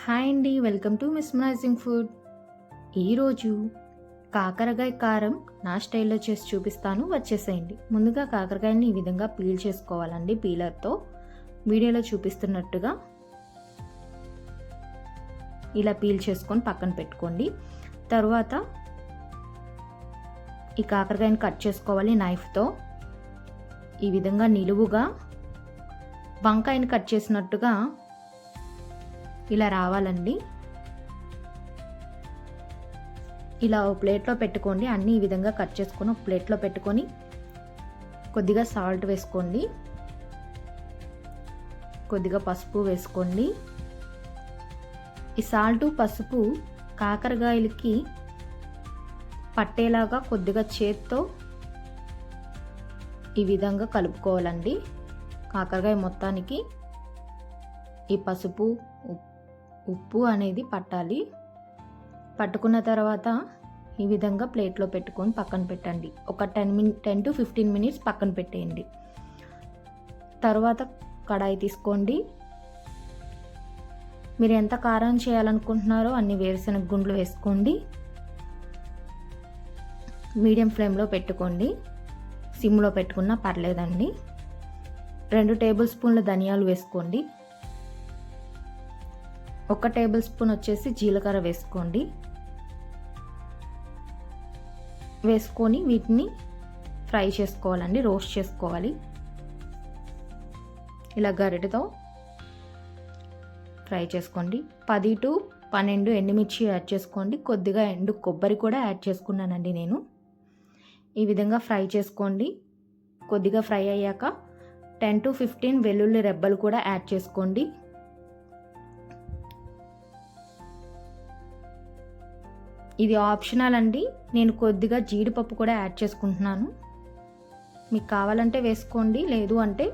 Hi అండి, welcome to mesmerising food. ఈరోజు కాకరకాయ కారం నా స్టైల్లో చేసి చూపిస్తాను, వచ్చేసేయండి. ముందుగా కాకరకాయని ఈ విధంగా పీల్ చేసుకోవాలండి. పీలర్తో వీడియోలో చూపిస్తున్నట్టుగా ఇలా పీల్ చేసుకొని పక్కన పెట్టుకోండి. తర్వాత ఈ కాకరకాయని కట్ చేసుకోవాలి నైఫ్తో. ఈ విధంగా నిలువుగా వంకాయని కట్ చేసినట్టుగా ఇలా రావాలండి. ఇలా ఒక ప్లేట్లో పెట్టుకోండి. అన్నీ ఈ విధంగా కట్ చేసుకొని ఒక ప్లేట్లో పెట్టుకొని కొద్దిగా సాల్ట్ వేసుకోండి, కొద్దిగా పసుపు వేసుకోండి. ఈ సాల్టు పసుపు కాకరకాయలకి పట్టేలాగా కొద్దిగా చేత్తో ఈ విధంగా కలుపుకోవాలండి. కాకరకాయ మొత్తానికి ఈ పసుపు ఉప్పు అనేది పట్టాలి. పట్టుకున్న తర్వాత ఈ విధంగా ప్లేట్లో పెట్టుకొని పక్కన పెట్టండి. ఒక 10 to 15 మినిట్స్ పక్కన పెట్టేయండి. తర్వాత కడాయి తీసుకోండి. మీరు ఎంత కారం చేయాలనుకుంటున్నారో అన్ని వేరుశనగ గుండ్లు వేసుకోండి. మీడియం ఫ్లేమ్లో పెట్టుకోండి, సిమ్లో పెట్టుకున్నా పర్లేదండి. 2 టేబుల్ స్పూన్ల ధనియాలు వేసుకోండి. 1 టేబుల్ స్పూన్ వచ్చేసి జీలకర్ర వేసుకోండి. వేసుకొని వీటిని ఫ్రై చేసుకోవాలండి, రోస్ట్ చేసుకోవాలి. ఇలా గరిటెతో ఫ్రై చేసుకోండి. 10 to 12 ఎండుమిర్చి యాడ్ చేసుకోండి. కొద్దిగా ఎండు కొబ్బరి కూడా యాడ్ చేసుకున్నానండి నేను. ఈ విధంగా ఫ్రై చేసుకోండి. కొద్దిగా ఫ్రై అయ్యాక 10 to 15 వెల్లుల్లి రెబ్బలు కూడా యాడ్ చేసుకోండి. ఇది ఆప్షనల్ అండి. నేను కొద్దిగా జీడిపప్పు కూడా యాడ్ చేసుకుంటున్నాను. మీకు కావాలంటే వేసుకోండి, లేదు అంటే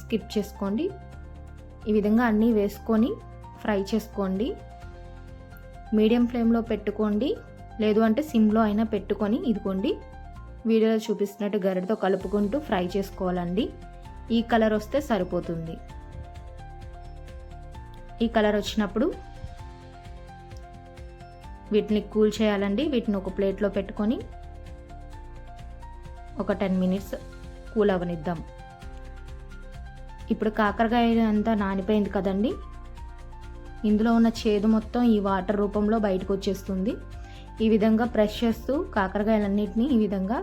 స్కిప్ చేసుకోండి. ఈ విధంగా అన్నీ వేసుకొని ఫ్రై చేసుకోండి. మీడియం ఫ్లేమ్లో పెట్టుకోండి, లేదు అంటే సిమ్లో అయినా పెట్టుకొని ఇదిగోండి వీడియోలో చూపిస్తున్నట్టు గరిటతో కలుపుకుంటూ ఫ్రై చేసుకోవాలండి. ఈ కలర్ వస్తే సరిపోతుంది. ఈ కలర్ వచ్చినప్పుడు వీటిని కూల్ చేయాలండి. వీటిని ఒక ప్లేట్లో పెట్టుకొని ఒక 10 మినిట్స్ కూల్ అవనిద్దాం. ఇప్పుడు కాకరకాయ అంతా నానిపోయింది కదండి. ఇందులో ఉన్న చేదు మొత్తం ఈ వాటర్ రూపంలో బయటకు వచ్చేస్తుంది. ఈ విధంగా ప్రెస్ చేస్తూ కాకరకాయలన్నిటినీ ఈ విధంగా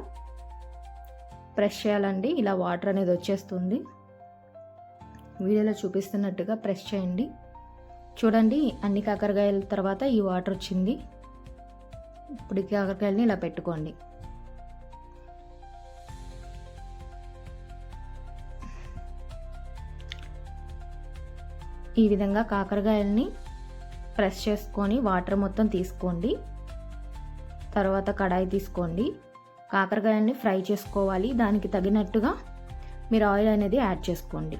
ప్రెస్ చేయాలండి. ఇలా వాటర్ అనేది వచ్చేస్తుంది. వీడియోలో చూపిస్తున్నట్టుగా ప్రెస్ చేయండి. చూడండి, అన్ని కాకరకాయల తర్వాత ఈ వాటర్ వచ్చింది. ఇప్పుడు ఈ కాకరకాయలని ఇలా పెట్టుకోండి. ఈ విధంగా కాకరకాయలని ప్రెస్ చేసుకొని వాటర్ మొత్తం తీసుకోండి. తర్వాత కడాయి తీసుకోండి. కాకరకాయలని ఫ్రై చేసుకోవాలి. దానికి తగినట్టుగా మీరు ఆయిల్ అనేది యాడ్ చేసుకోండి.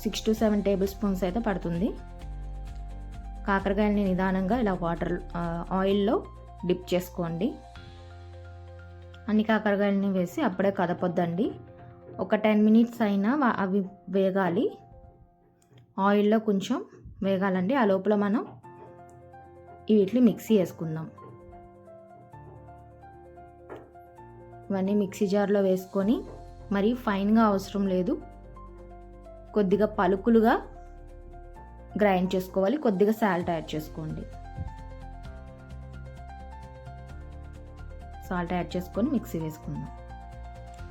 6 to 7 టేబుల్ స్పూన్స్ అయితే పడుతుంది. కాకరకాయలని నిదానంగా ఇలా ఆయిల్లో డిప్ చేసుకోండి. అన్ని కాకరకాయలని వేసి అప్పుడే కదపొద్దండి. ఒక 10 మినిట్స్ అయినా అవి వేగాలి, ఆయిల్లో కొంచెం వేగాలండి. ఆ లోపల మనం వీటిని మిక్సీ వేసుకుందాం. ఇవన్నీ మిక్సీ జార్లో వేసుకొని మరీ ఫైన్గా అవసరం లేదు, కొద్దిగా పలుకులుగా గ్రైండ్ చేసుకోవాలి. కొద్దిగా సాల్ట్ యాడ్ చేసుకోండి. సాల్ట్ యాడ్ చేసుకొని మిక్సీ వేసుకుందాం.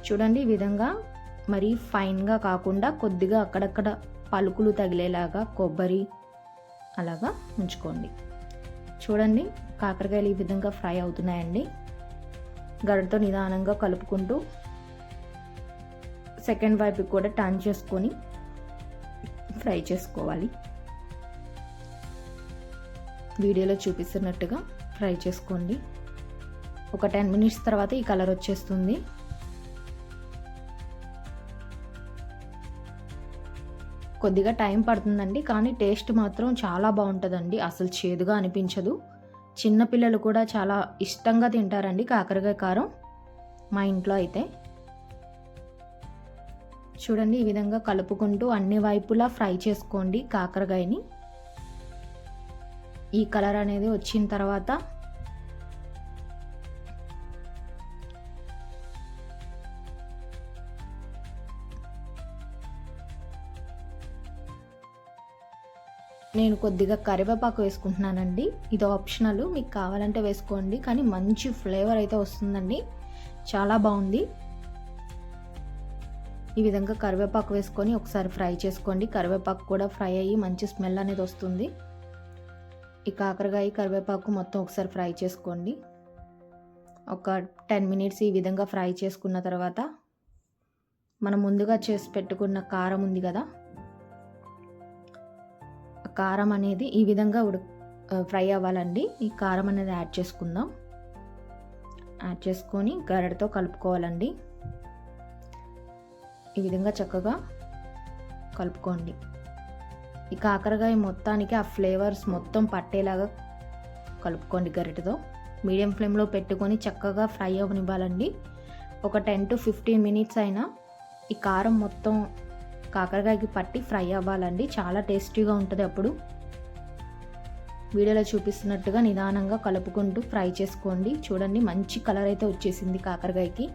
చూడండి, ఈ విధంగా మరీ ఫైన్గా కాకుండా కొద్దిగా అక్కడక్కడ పలుకులు తగిలేలాగా కొబ్బరి అలాగా ఉంచుకోండి. చూడండి, కాకరకాయలు ఈ విధంగా ఫ్రై అవుతున్నాయండి. గరిటతో నిదానంగా కలుపుకుంటూ సెకండ్ వైపుకి కూడా టర్న్ చేసుకొని ఫ్రై చేసుకోవాలి. వీడియోలో చూపిస్తున్నట్టుగా ఫ్రై చేసుకోండి. ఒక 10 మినిట్స్ తర్వాత ఈ కలర్ వచ్చేస్తుంది. కొద్దిగా టైం పడుతుందండి, కానీ టేస్ట్ మాత్రం చాలా బాగుంటుందండి. అసలు చేదుగా అనిపించదు. చిన్నపిల్లలు కూడా చాలా ఇష్టంగా తింటారండి కాకరకాయ కారం. మా ఇంట్లో అయితే చూడండి, ఈ విధంగా కలుపుకుంటూ అన్ని వైపులా ఫ్రై చేసుకోండి కాకరకాయని. ఈ కలర్ అనేది వచ్చిన తర్వాత నేను కొద్దిగా కరివేపాకు వేసుకుంటున్నానండి. ఇది ఆప్షనల్, మీకు కావాలంటే వేసుకోండి, కానీ మంచి ఫ్లేవర్ అయితే వస్తుందండి, చాలా బాగుంది. ఈ విధంగా కరివేపాకు వేసుకొని ఒకసారి ఫ్రై చేసుకోండి. కరివేపాకు కూడా ఫ్రై అయ్యి మంచి స్మెల్ అనేది వస్తుంది. ఈ కాకరకాయ కరివేపాకు మొత్తం ఒకసారి ఫ్రై చేసుకోండి. ఒక 10 మినిట్స్ ఈ విధంగా ఫ్రై చేసుకున్న తర్వాత మనం ముందుగా చేసి పెట్టుకున్న కారం ఉంది కదా, కారం అనేది ఈ విధంగా ఫ్రై అవ్వాలండి. ఈ కారం అనేది యాడ్ చేసుకుందాం. యాడ్ చేసుకొని గరిటెతో కలుపుకోవాలండి. ఈ విధంగా చక్కగా కలుపుకోండి. ఈ కాకరకాయ మొత్తానికి ఆ ఫ్లేవర్స్ మొత్తం పట్టేలాగా కలుపుకోండి గరిటెతో. మీడియం ఫ్లేమ్లో పెట్టుకొని చక్కగా ఫ్రై అవ్వనివ్వాలండి. ఒక 10 to 15 మినిట్స్ అయినా ఈ కారం మొత్తం కాకరకాయకి పట్టి ఫ్రై అవ్వాలండి. చాలా టేస్టీగా ఉంటుంది. అప్పుడు వీడియోలో చూపిస్తున్నట్టుగా నిదానంగా కలుపుకుంటూ ఫ్రై చేసుకోండి. చూడండి, మంచి కలర్ అయితే వచ్చేసింది కాకరకాయకి.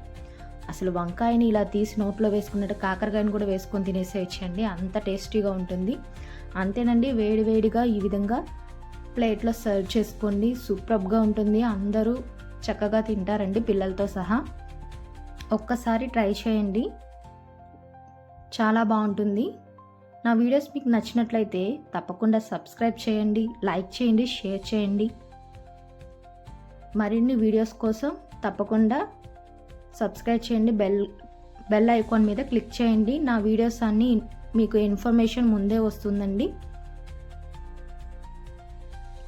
అసలు వంకాయని ఇలా తీసి నోట్లో వేసుకున్నట్టు కాకరకాయని కూడా వేసుకొని తినేసేయచ్చండి, అంత టేస్టీగా ఉంటుంది. అంతేనండి, వేడి వేడిగా ఈ విధంగా ప్లేట్లో సర్వ్ చేసుకోండి. సూపర్గా ఉంటుంది. అందరూ చక్కగా తింటారండి, పిల్లలతో సహా. ఒక్కసారి ట్రై చేయండి, చాలా బాగుంటుంది. నా వీడియోస్ మీకు నచ్చినట్లయితే తప్పకుండా సబ్స్క్రైబ్ చేయండి, లైక్ చేయండి, షేర్ చేయండి. మరిన్ని వీడియోస్ కోసం తప్పకుండా సబ్స్క్రైబ్ చేయండి. బెల్ ఐకాన్ మీద క్లిక్ చేయండి. నా వీడియోస్ అన్నీ మీకు ఇన్ఫర్మేషన్ ముందే వస్తుందండి.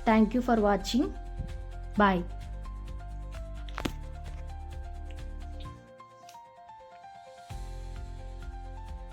Thank you for watching. Bye.